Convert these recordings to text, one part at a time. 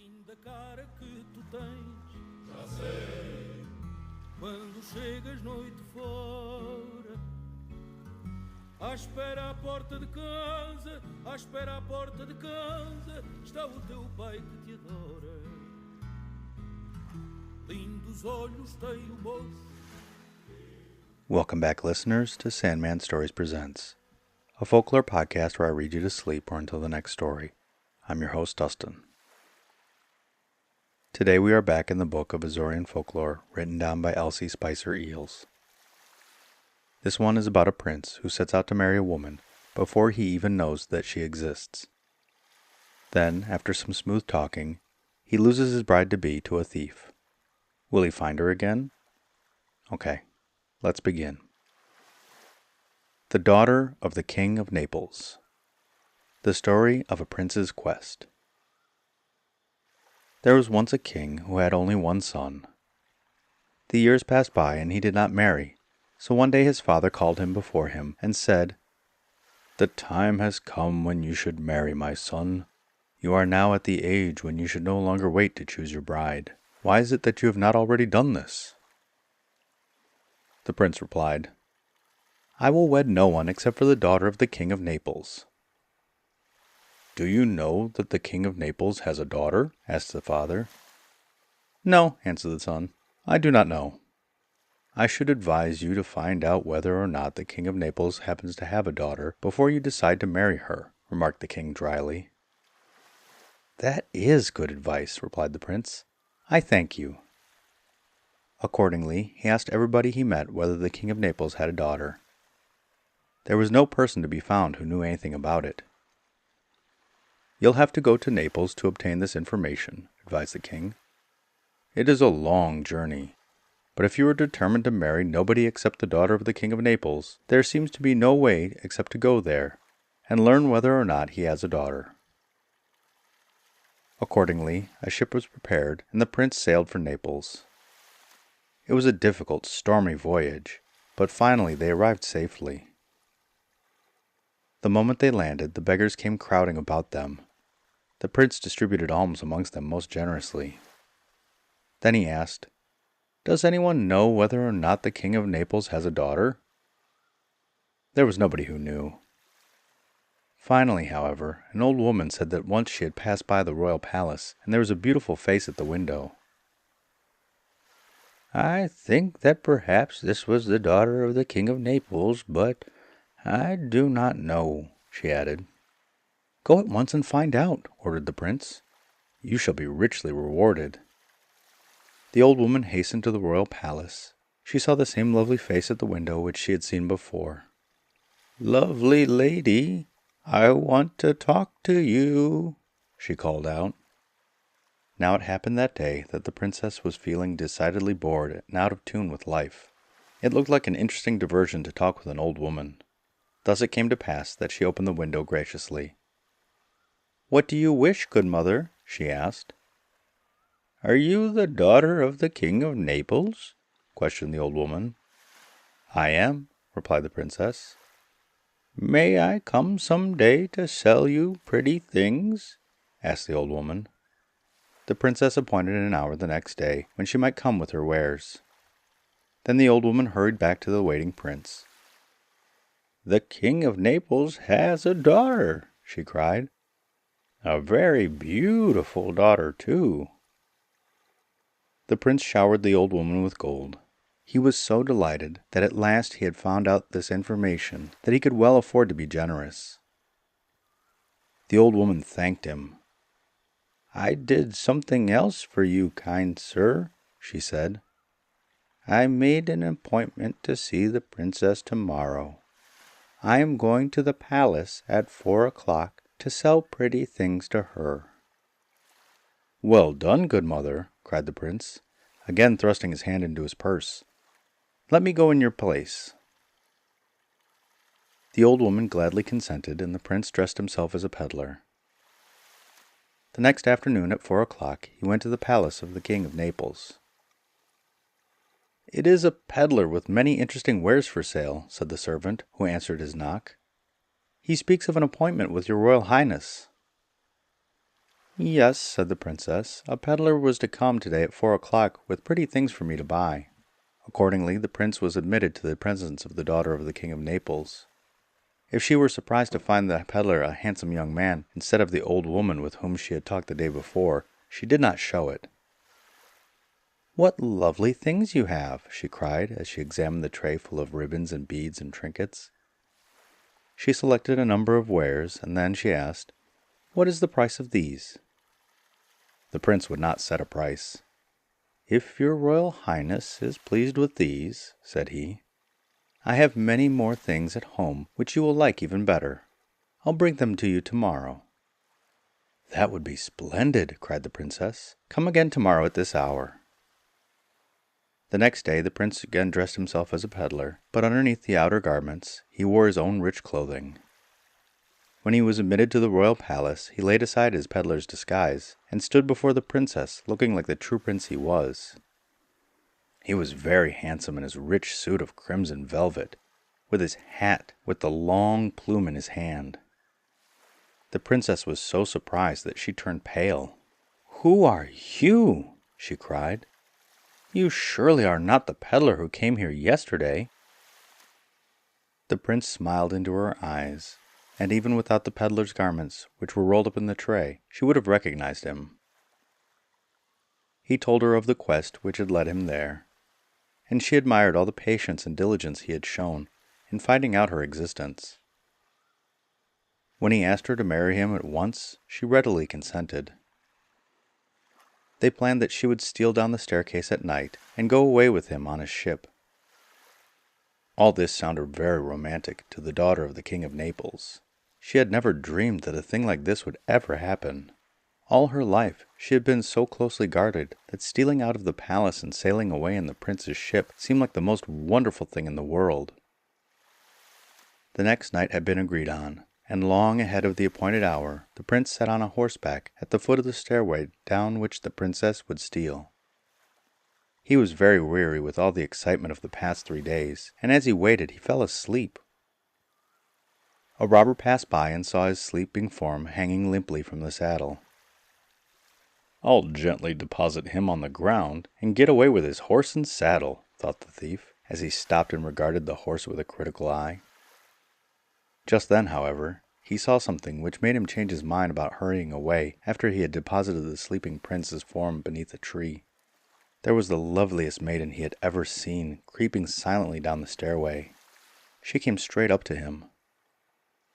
linda cara que tu tens, já sei. Quando chegas noite fora, à espera à porta de casa, à espera à porta de casa, está o teu pai que te adora. Lindos olhos tem o moço. Welcome back, listeners, to Sandman Stories Presents, a folklore podcast where I read you to sleep or until the next story. I'm your host, Dustin. Today we are back in the book of Azorean folklore written down by Elsie Spicer Eells. This one is about a prince who sets out to marry a woman before he even knows that she exists. Then, after some smooth talking, he loses his bride-to-be to a thief. Will he find her again? Okay, let's begin. The Daughter of the King of Naples. The Story of a Prince's Quest. There was once a king who had only one son. The years passed by and he did not marry, so one day his father called him before him and said, "The time has come when you should marry, my son. You are now at the age when you should no longer wait to choose your bride. Why is it that you have not already done this?" The prince replied, "I will wed no one except for the daughter of the King of Naples." "Do you know that the King of Naples has a daughter?" asked the father. "No," answered the son, "I do not know." "I should advise you to find out whether or not the King of Naples happens to have a daughter before you decide to marry her," remarked the king dryly. "That is good advice," replied the prince. "I thank you." Accordingly, he asked everybody he met whether the King of Naples had a daughter. There was no person to be found who knew anything about it. "You'll have to go to Naples to obtain this information," advised the king. "It is a long journey, but if you are determined to marry nobody except the daughter of the King of Naples, there seems to be no way except to go there, and learn whether or not he has a daughter." Accordingly, a ship was prepared, and the prince sailed for Naples. It was a difficult, stormy voyage, but finally they arrived safely. The moment they landed, the beggars came crowding about them. The prince distributed alms amongst them most generously. Then he asked, "Does anyone know whether or not the King of Naples has a daughter?" There was nobody who knew. Finally, however, an old woman said that once she had passed by the royal palace, and there was a beautiful face at the window. "I think that perhaps this was the daughter of the King of Naples, but I do not know," she added. "Go at once and find out," ordered the prince. "You shall be richly rewarded." The old woman hastened to the royal palace. She saw the same lovely face at the window which she had seen before. "Lovely lady, I want to talk to you," she called out. Now it happened that day that the princess was feeling decidedly bored and out of tune with life. It looked like an interesting diversion to talk with an old woman. Thus it came to pass that she opened the window graciously. "What do you wish, good mother?" she asked. "Are you the daughter of the King of Naples?" questioned the old woman. "I am," replied the princess. "May I come some day to sell you pretty things?" asked the old woman. The princess appointed an hour the next day when she might come with her wares. Then the old woman hurried back to the waiting prince. "The King of Naples has a daughter," she cried. "A very beautiful daughter, too." The prince showered the old woman with gold. He was so delighted that at last he had found out this information that he could well afford to be generous. The old woman thanked him. "I did something else for you, kind sir," she said. "I made an appointment to see the princess tomorrow. I am going to the palace at 4 o'clock to sell pretty things to her." "Well done, good mother," cried the prince, again thrusting his hand into his purse. "Let me go in your place." The old woman gladly consented, and the prince dressed himself as a peddler. The next afternoon at 4 o'clock he went to the palace of the King of Naples. "It is a peddler with many interesting wares for sale," said the servant who answered his knock. "He speaks of an appointment with your royal highness." "Yes," said the princess, "a peddler was to come today at 4 o'clock with pretty things for me to buy." Accordingly, the prince was admitted to the presence of the daughter of the King of Naples. If she were surprised to find the peddler a handsome young man instead of the old woman with whom she had talked the day before, she did not show it. "What lovely things you have!" she cried as she examined the tray full of ribbons and beads and trinkets. She selected a number of wares, and then she asked, "What is the price of these?" The prince would not set a price. "If your royal highness is pleased with these," said he, "I have many more things at home which you will like even better. I'll bring them to you tomorrow." "That would be splendid!" cried the princess. "Come again tomorrow at this hour." The next day the prince again dressed himself as a peddler, but underneath the outer garments he wore his own rich clothing. When he was admitted to the royal palace, he laid aside his peddler's disguise, and stood before the princess looking like the true prince he was. He was very handsome in his rich suit of crimson velvet, with his hat with the long plume in his hand. The princess was so surprised that she turned pale. "Who are you?" she cried. "You surely are not the peddler who came here yesterday." The prince smiled into her eyes, and even without the peddler's garments, which were rolled up in the tray, she would have recognized him. He told her of the quest which had led him there, and she admired all the patience and diligence he had shown in finding out her existence. When he asked her to marry him at once, she readily consented. They planned that she would steal down the staircase at night and go away with him on his ship. All this sounded very romantic to the daughter of the King of Naples. She had never dreamed that a thing like this would ever happen. All her life she had been so closely guarded that stealing out of the palace and sailing away in the prince's ship seemed like the most wonderful thing in the world. The next night had been agreed on, and long ahead of the appointed hour, the prince sat on a horseback at the foot of the stairway down which the princess would steal. He was very weary with all the excitement of the past 3 days, and as he waited he fell asleep. A robber passed by and saw his sleeping form hanging limply from the saddle. "I'll gently deposit him on the ground and get away with his horse and saddle," thought the thief, as he stopped and regarded the horse with a critical eye. Just then, however, he saw something which made him change his mind about hurrying away after he had deposited the sleeping prince's form beneath a tree. There was the loveliest maiden he had ever seen, creeping silently down the stairway. She came straight up to him.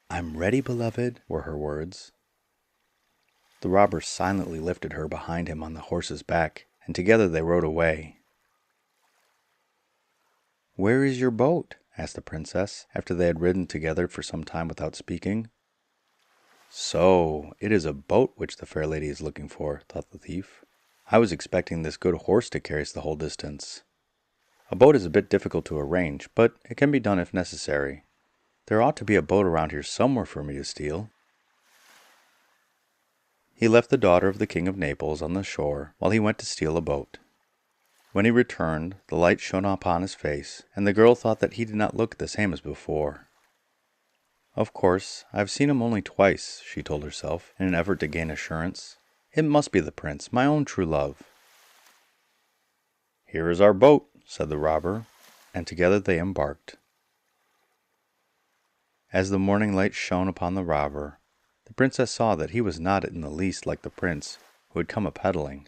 "I'm ready, beloved," were her words. The robber silently lifted her behind him on the horse's back, and together they rode away. "Where is your boat?" asked the princess, after they had ridden together for some time without speaking. "So, it is a boat which the fair lady is looking for," thought the thief. "I was expecting this good horse to carry us the whole distance. A boat is a bit difficult to arrange, but it can be done if necessary. There ought to be a boat around here somewhere for me to steal." He left the daughter of the King of Naples on the shore while he went to steal a boat. When he returned, the light shone upon his face, and the girl thought that he did not look the same as before. "Of course, I have seen him only twice," she told herself, in an effort to gain assurance. "It must be the prince, my own true love." "Here is our boat," said the robber, and together they embarked. As the morning light shone upon the robber, the princess saw that he was not in the least like the prince who had come a-peddling.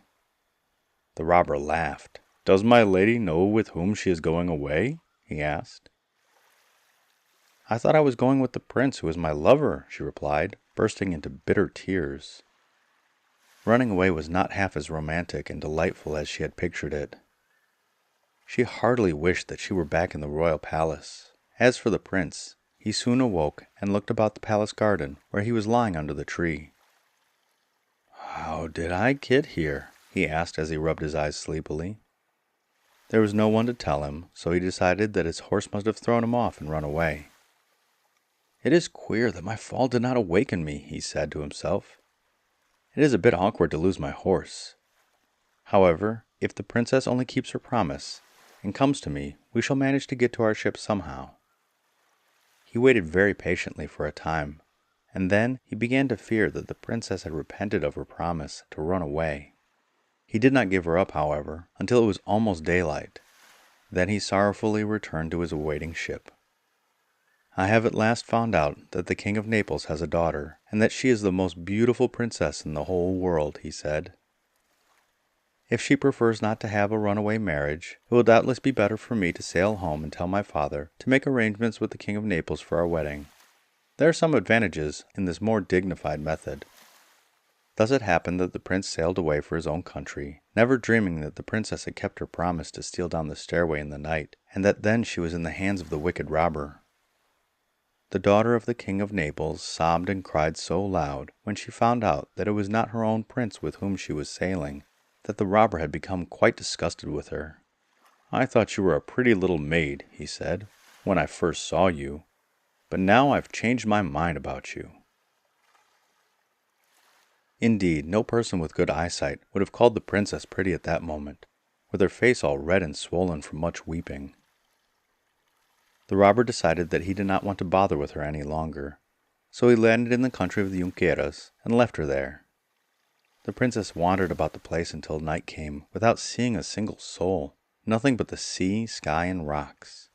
The robber laughed. "Does my lady know with whom she is going away?" he asked. "I thought I was going with the prince who is my lover," she replied, bursting into bitter tears. Running away was not half as romantic and delightful as she had pictured it. She heartily wished that she were back in the royal palace. As for the prince, he soon awoke and looked about the palace garden, where he was lying under the tree. "How did I get here?" he asked as he rubbed his eyes sleepily. There was no one to tell him, so he decided that his horse must have thrown him off and run away. "It is queer that my fall did not awaken me," he said to himself. "It is a bit awkward to lose my horse. However, if the princess only keeps her promise and comes to me, we shall manage to get to our ship somehow." He waited very patiently for a time, and then he began to fear that the princess had repented of her promise to run away. He did not give her up, however, until it was almost daylight. Then he sorrowfully returned to his awaiting ship. I have at last found out that the King of Naples has a daughter, and that she is the most beautiful princess in the whole world, he said. If she prefers not to have a runaway marriage, it will doubtless be better for me to sail home and tell my father to make arrangements with the King of Naples for our wedding. There are some advantages in this more dignified method. Thus it happened that the prince sailed away for his own country, never dreaming that the princess had kept her promise to steal down the stairway in the night, and that then she was in the hands of the wicked robber. The daughter of the King of Naples sobbed and cried so loud when she found out that it was not her own prince with whom she was sailing, that the robber had become quite disgusted with her. "I thought you were a pretty little maid," he said, "when I first saw you, but now I've changed my mind about you." Indeed, no person with good eyesight would have called the princess pretty at that moment, with her face all red and swollen from much weeping. The robber decided that he did not want to bother with her any longer, so he landed in the country of the Junqueiras and left her there. The princess wandered about the place until night came, without seeing a single soul, nothing but the sea, sky, and rocks.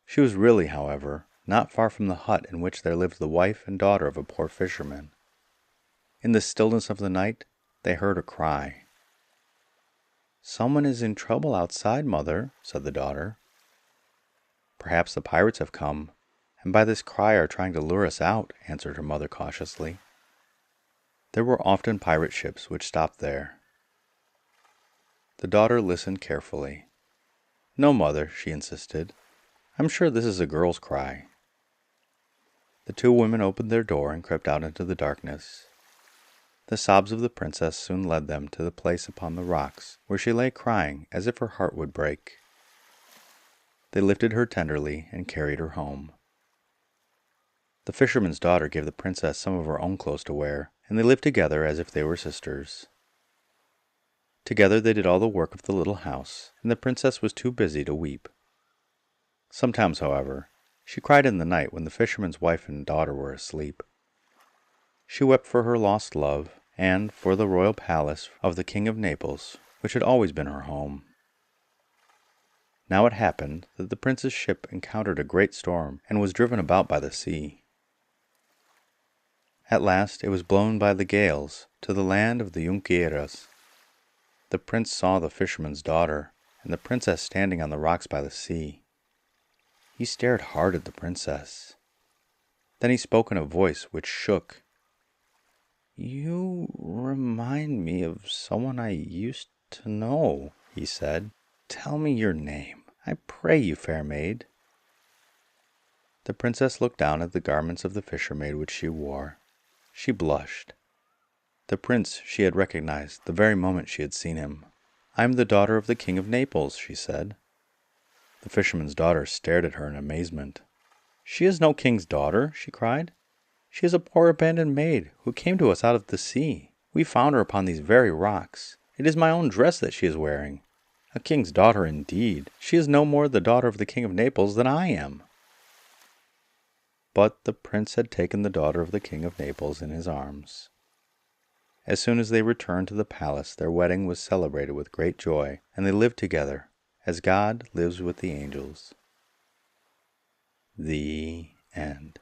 She was really, however, not far from the hut in which there lived the wife and daughter of a poor fisherman. In the stillness of the night, they heard a cry. "Someone is in trouble outside, mother," said the daughter. "Perhaps the pirates have come, and by this cry are trying to lure us out," answered her mother cautiously. There were often pirate ships which stopped there. The daughter listened carefully. "No, mother," she insisted. "I'm sure this is a girl's cry." The two women opened their door and crept out into the darkness. The sobs of the princess soon led them to the place upon the rocks, where she lay crying as if her heart would break. They lifted her tenderly and carried her home. The fisherman's daughter gave the princess some of her own clothes to wear, and they lived together as if they were sisters. Together they did all the work of the little house, and the princess was too busy to weep. Sometimes, however, she cried in the night when the fisherman's wife and daughter were asleep. She wept for her lost love, and for the royal palace of the King of Naples, which had always been her home. Now it happened that the prince's ship encountered a great storm, and was driven about by the sea. At last it was blown by the gales to the land of the Junqueiras. The prince saw the fisherman's daughter, and the princess standing on the rocks by the sea. He stared hard at the princess. Then he spoke in a voice which shook. "You remind me of someone I used to know," he said. "Tell me your name, I pray you, fair maid." The princess looked down at the garments of the fisher maid which she wore. She blushed. The prince she had recognized the very moment she had seen him. "I am the daughter of the King of Naples," she said. The fisherman's daughter stared at her in amazement. "She is no king's daughter," she cried. "She is a poor abandoned maid who came to us out of the sea. We found her upon these very rocks. It is my own dress that she is wearing. A king's daughter indeed. She is no more the daughter of the King of Naples than I am." But the prince had taken the daughter of the King of Naples in his arms. As soon as they returned to the palace, their wedding was celebrated with great joy, and they lived together, as God lives with the angels. The end.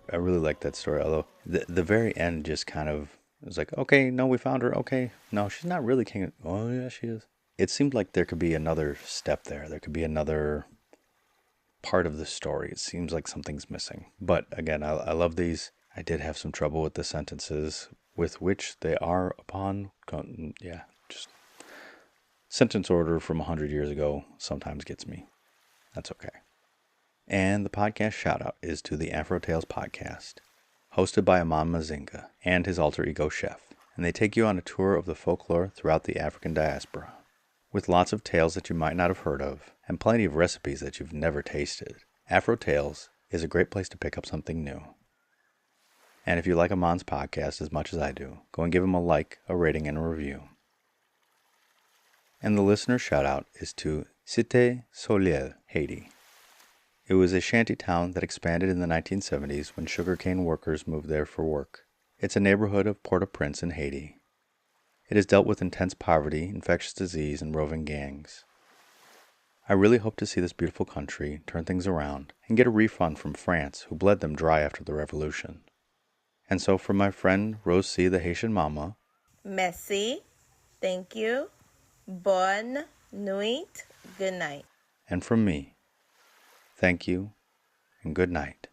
I really like that story, although the very end just kind of was like, okay, no, we found her, okay, no, she's not really king. Oh, yeah, she is. It seemed like there could be another step there. There could be another part of the story. It seems like something's missing. But again, I love these. I did have some trouble with the sentences with which they are upon. Yeah, just sentence order from 100 years ago sometimes gets me. That's okay. And the podcast shoutout is to the Afrotales podcast, hosted by Amon Mazinga and his alter ego Chef, and they take you on a tour of the folklore throughout the African diaspora, with lots of tales that you might not have heard of, and plenty of recipes that you've never tasted. Afrotales is a great place to pick up something new. And if you like Amon's podcast as much as I do, go and give him a like, a rating, and a review. And the listener shout-out is to Cité Soleil, Haiti. It was a shanty town that expanded in the 1970s when sugarcane workers moved there for work. It's a neighborhood of Port-au-Prince in Haiti. It has dealt with intense poverty, infectious disease, and roving gangs. I really hope to see this beautiful country turn things around and get a refund from France, who bled them dry after the revolution. And so from my friend Rose C., the Haitian mama, merci, thank you, bonne nuit, good night. And from me, thank you and good night.